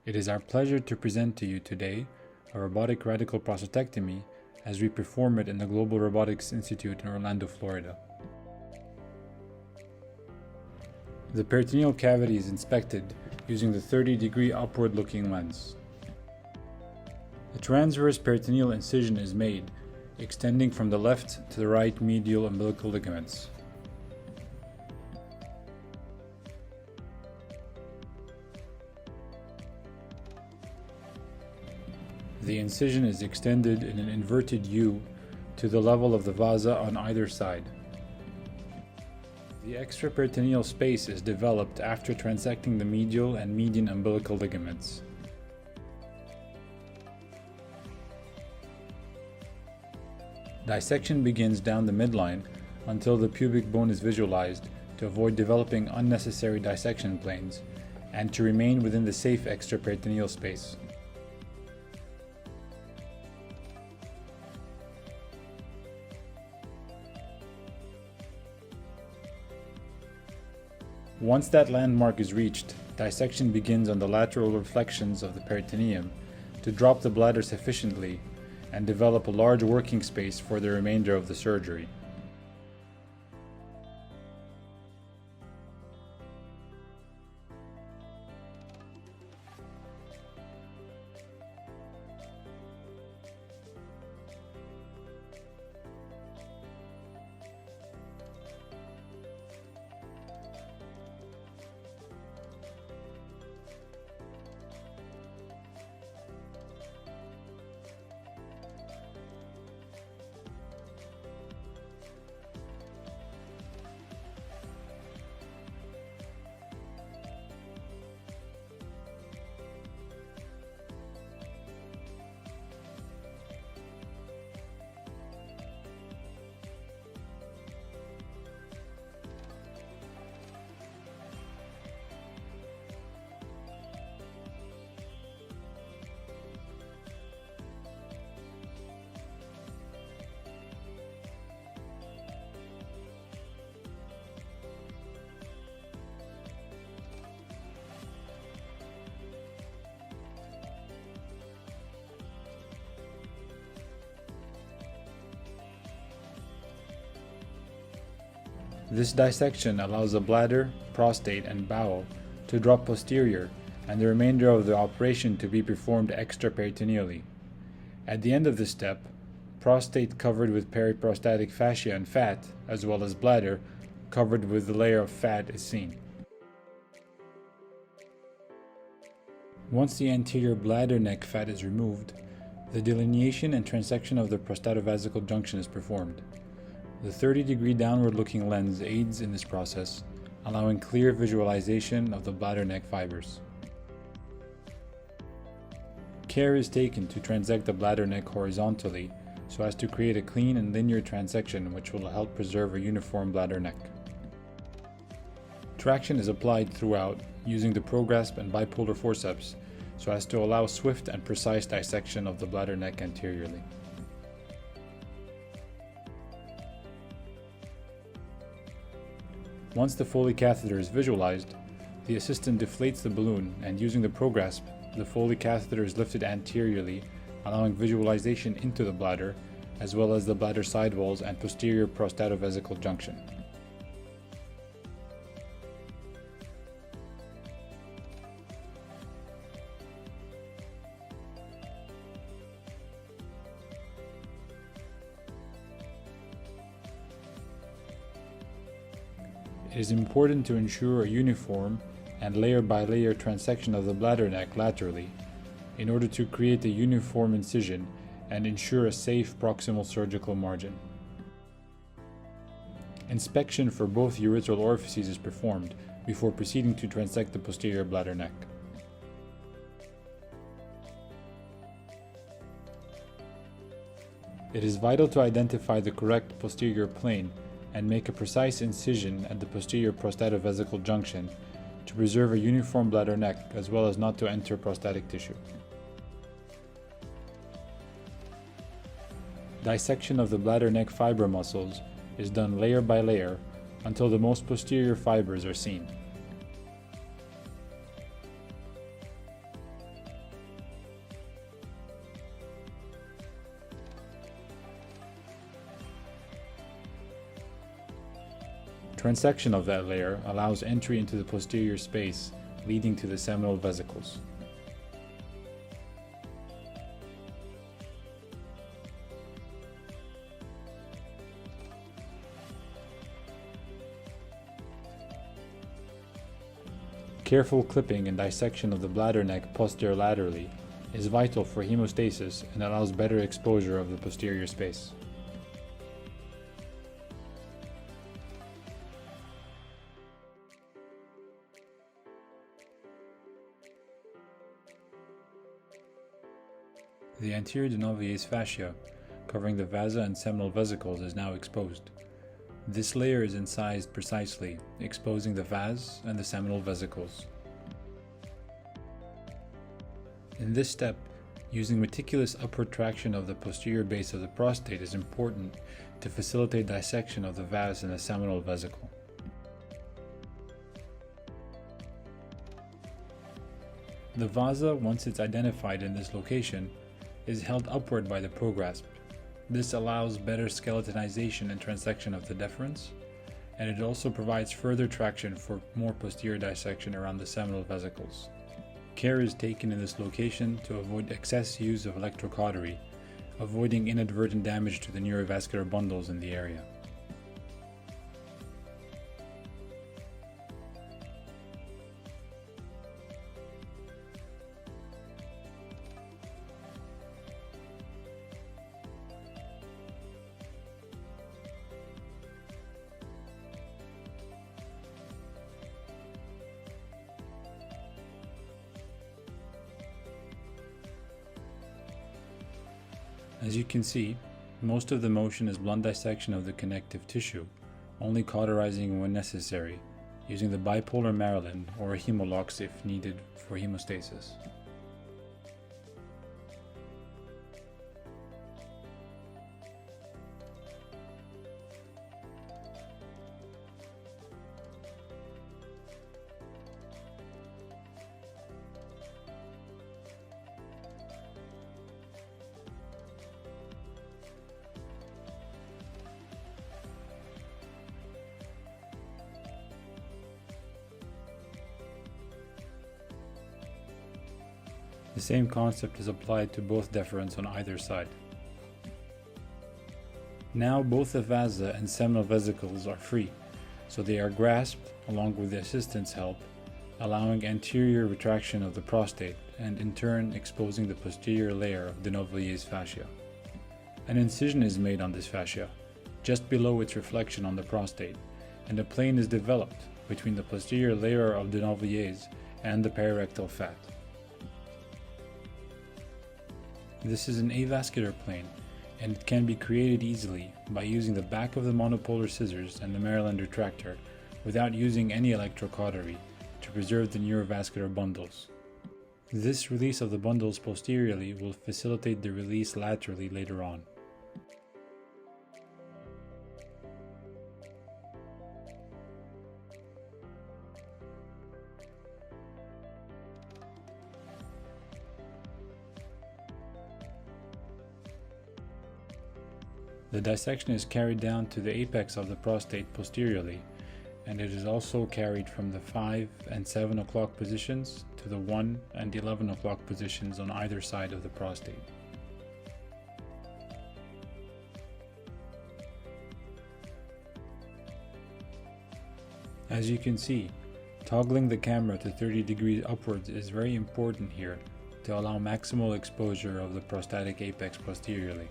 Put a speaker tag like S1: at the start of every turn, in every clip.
S1: It is our pleasure to present to you today a robotic radical prostatectomy as we perform it in the Global Robotics Institute in Orlando, Florida. The peritoneal cavity is inspected using the 30-degree upward-looking lens. The transverse peritoneal incision is made, extending from the left to the right medial umbilical ligaments. The incision is extended in an inverted U to the level of the vasa on either side. The extraperitoneal space is developed after transecting the medial and median umbilical ligaments. Dissection begins down the midline until the pubic bone is visualized to avoid developing unnecessary dissection planes and to remain within the safe extraperitoneal space. Once that landmark is reached, dissection begins on the lateral reflections of the peritoneum to drop the bladder sufficiently and develop a large working space for the remainder of the surgery. This dissection allows the bladder, prostate, and bowel to drop posterior and the remainder of the operation to be performed extraperitoneally. At the end of this step, prostate covered with periprostatic fascia and fat, as well as bladder covered with the layer of fat, is seen. Once the anterior bladder neck fat is removed, the delineation and transection of the prostatovesical junction is performed. The 30-degree downward-looking lens aids in this process, allowing clear visualization of the bladder neck fibers. Care is taken to transect the bladder neck horizontally so as to create a clean and linear transection which will help preserve a uniform bladder neck. Traction is applied throughout using the prograsp and bipolar forceps so as to allow swift and precise dissection of the bladder neck anteriorly. Once the Foley catheter is visualized, the assistant deflates the balloon and using the prograsp, the Foley catheter is lifted anteriorly, allowing visualization into the bladder, as well as the bladder sidewalls and posterior prostatovesical junction. It is important to ensure a uniform and layer-by-layer transection of the bladder neck laterally in order to create a uniform incision and ensure a safe proximal surgical margin. Inspection for both urethral orifices is performed before proceeding to transect the posterior bladder neck. It is vital to identify the correct posterior plane and make a precise incision at the posterior prostatovesical junction to preserve a uniform bladder neck as well as not to enter prostatic tissue. Dissection of the bladder neck fiber muscles is done layer by layer until the most posterior fibers are seen. Transection of that layer allows entry into the posterior space, leading to the seminal vesicles. Careful clipping and dissection of the bladder neck posterolaterally is vital for hemostasis and allows better exposure of the posterior space. The anterior Denoviers fascia, covering the vasa and seminal vesicles, is now exposed. This layer is incised precisely, exposing the vas and the seminal vesicles. In this step, using meticulous upward traction of the posterior base of the prostate is important to facilitate dissection of the vas and the seminal vesicle. The vasa, once it's identified in this location, is held upward by the prograsp. This allows better skeletonization and transection of the deferens, and it also provides further traction for more posterior dissection around the seminal vesicles. Care is taken in this location to avoid excess use of electrocautery, avoiding inadvertent damage to the neurovascular bundles in the area. As you can see, most of the motion is blunt dissection of the connective tissue, only cauterizing when necessary, using the bipolar Maryland or a hemolox if needed for hemostasis. The same concept is applied to both deferens on either side. Now both the vasa and seminal vesicles are free, so they are grasped along with the assistant's help, allowing anterior retraction of the prostate and in turn exposing the posterior layer of Denoviers fascia. An incision is made on this fascia, just below its reflection on the prostate, and a plane is developed between the posterior layer of Denoviers and the perirectal fat. This is an avascular plane, and it can be created easily by using the back of the monopolar scissors and the Maryland retractor without using any electrocautery to preserve the neurovascular bundles. This release of the bundles posteriorly will facilitate the release laterally later on. The dissection is carried down to the apex of the prostate posteriorly, and it is also carried from the 5 and 7 o'clock positions to the 1 and 11 o'clock positions on either side of the prostate. As you can see, toggling the camera to 30 degrees upwards is very important here to allow maximal exposure of the prostatic apex posteriorly.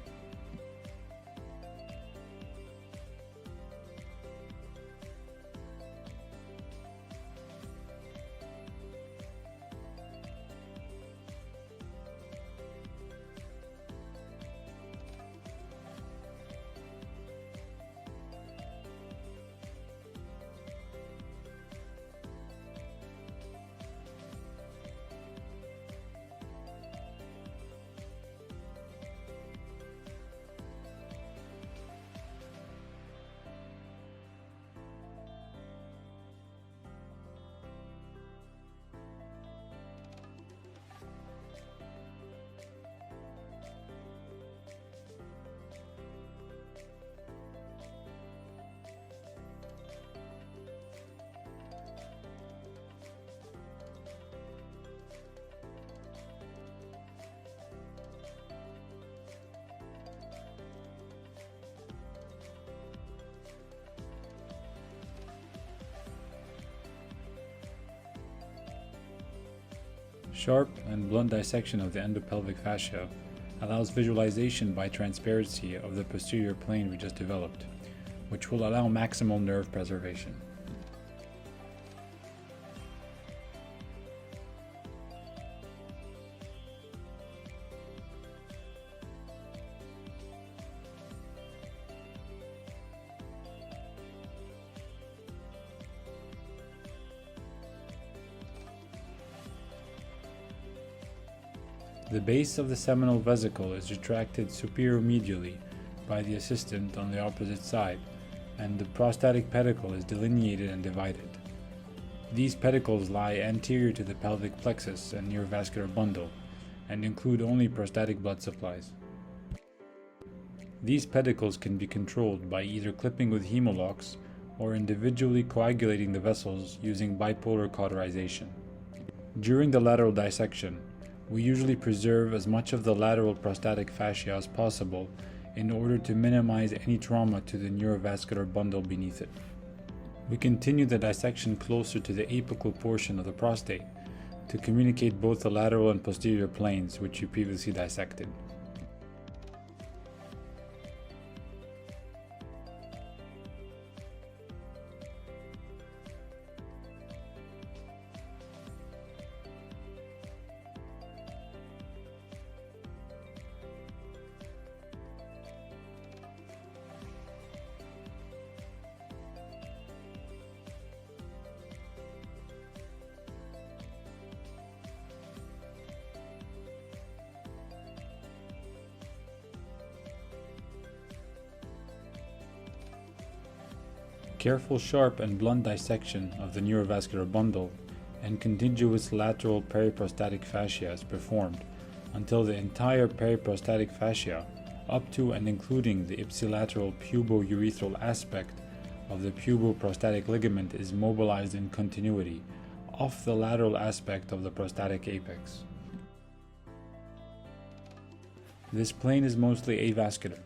S1: Sharp and blunt dissection of the endopelvic fascia allows visualization by transparency of the posterior plane we just developed, which will allow maximal nerve preservation. The base of the seminal vesicle is retracted superior-medially by the assistant on the opposite side, and the prostatic pedicle is delineated and divided. These pedicles lie anterior to the pelvic plexus and neurovascular bundle, and include only prostatic blood supplies. These pedicles can be controlled by either clipping with hemolocks or individually coagulating the vessels using bipolar cauterization. During the lateral dissection, we usually preserve as much of the lateral prostatic fascia as possible in order to minimize any trauma to the neurovascular bundle beneath it. We continue the dissection closer to the apical portion of the prostate to communicate both the lateral and posterior planes which we previously dissected. Careful, sharp, and blunt dissection of the neurovascular bundle and contiguous lateral periprostatic fascia is performed until the entire periprostatic fascia, up to and including the ipsilateral pubourethral aspect of the puboprostatic ligament, is mobilized in continuity off the lateral aspect of the prostatic apex. This plane is mostly avascular,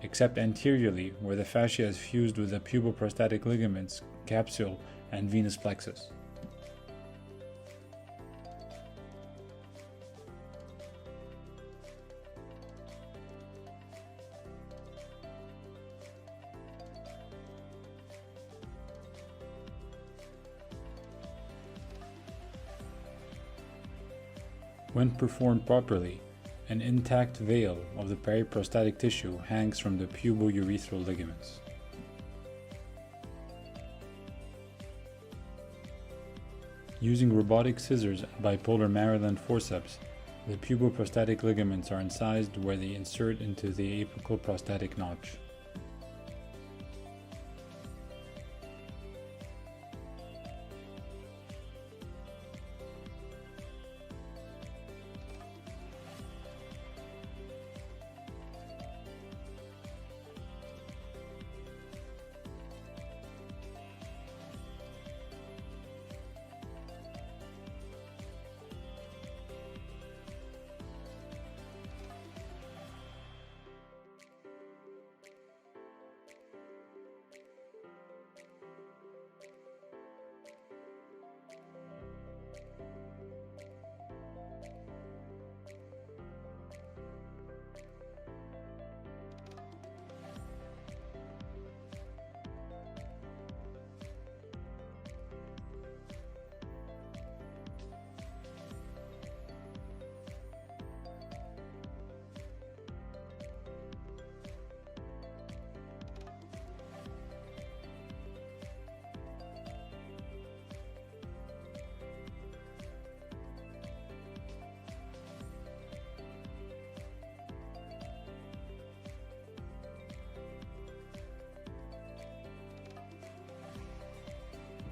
S1: except anteriorly where the fascia is fused with the puboprostatic ligaments, capsule, and venous plexus. When performed properly, an intact veil of the periprostatic tissue hangs from the pubourethral ligaments. Using robotic scissors and bipolar Maryland forceps, the puboprostatic ligaments are incised where they insert into the apical prostatic notch.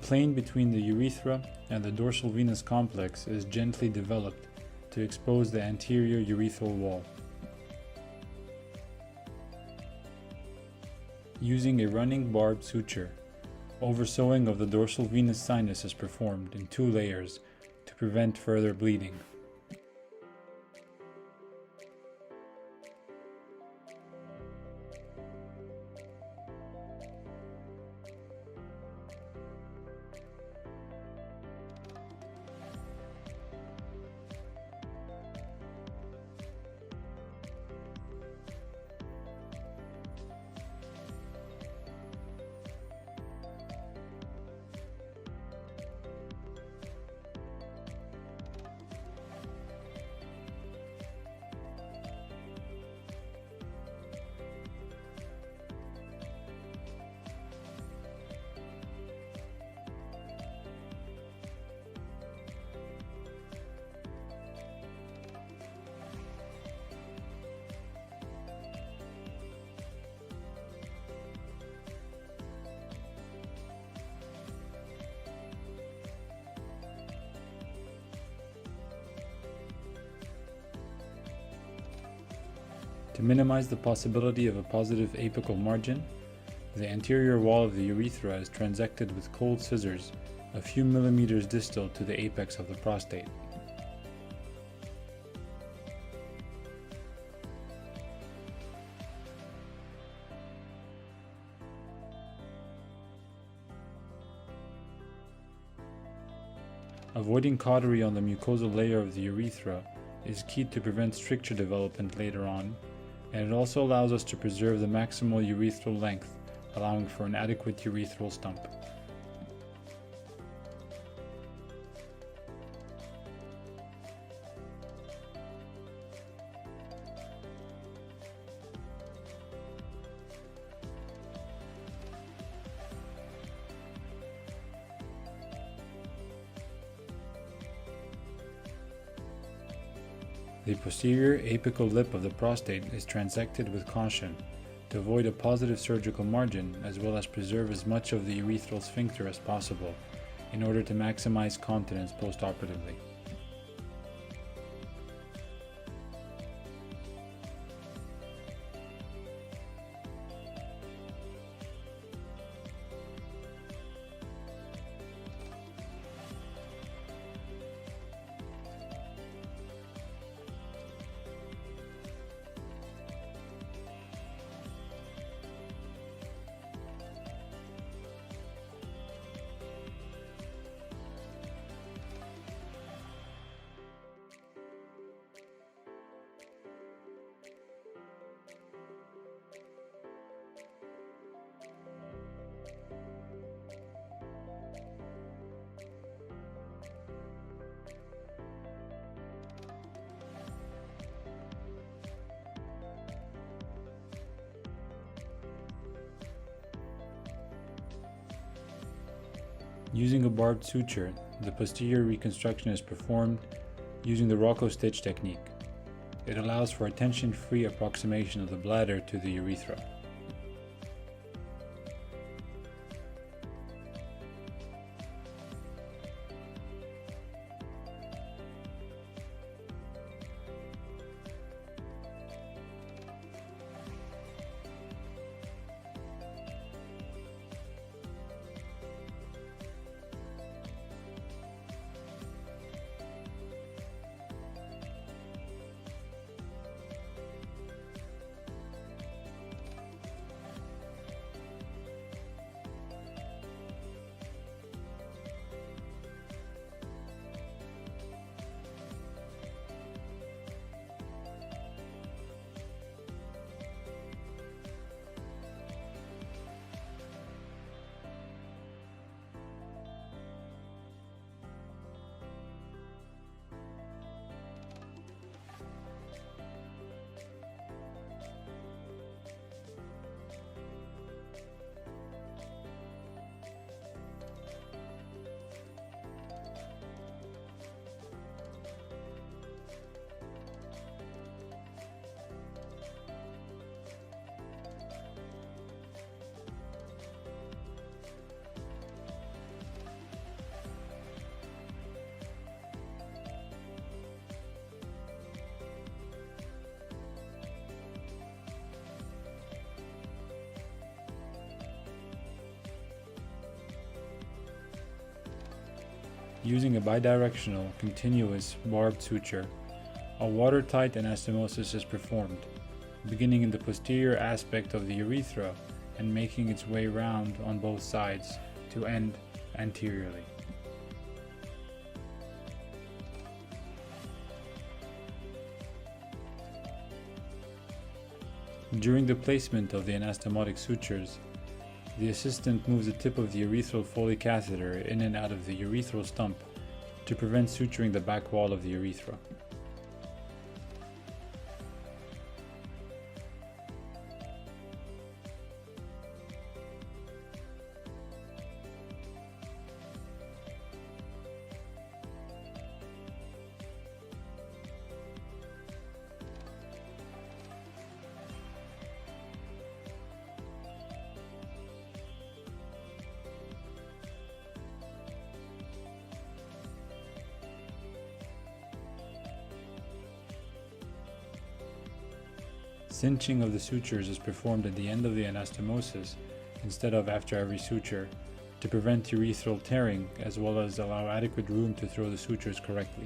S1: The plane between the urethra and the dorsal venous complex is gently developed to expose the anterior urethral wall. Using a running barbed suture, oversewing of the dorsal venous sinus is performed in 2 layers to prevent further bleeding. To minimize the possibility of a positive apical margin, the anterior wall of the urethra is transected with cold scissors a few millimeters distal to the apex of the prostate. Avoiding cautery on the mucosal layer of the urethra is key to prevent stricture development later on, and it also allows us to preserve the maximal urethral length, allowing for an adequate urethral stump. The posterior apical lip of the prostate is transected with caution to avoid a positive surgical margin, as well as preserve as much of the urethral sphincter as possible in order to maximize continence postoperatively. Using a barbed suture, the posterior reconstruction is performed using the Rocco stitch technique. It allows for a tension-free approximation of the bladder to the urethra. Using a bidirectional, continuous, barbed suture, a watertight anastomosis is performed, beginning in the posterior aspect of the urethra and making its way round on both sides to end anteriorly. During the placement of the anastomotic sutures, the assistant moves the tip of the urethral Foley catheter in and out of the urethral stump to prevent suturing the back wall of the urethra. Cinching of the sutures is performed at the end of the anastomosis instead of after every suture to prevent urethral tearing as well as allow adequate room to throw the sutures correctly.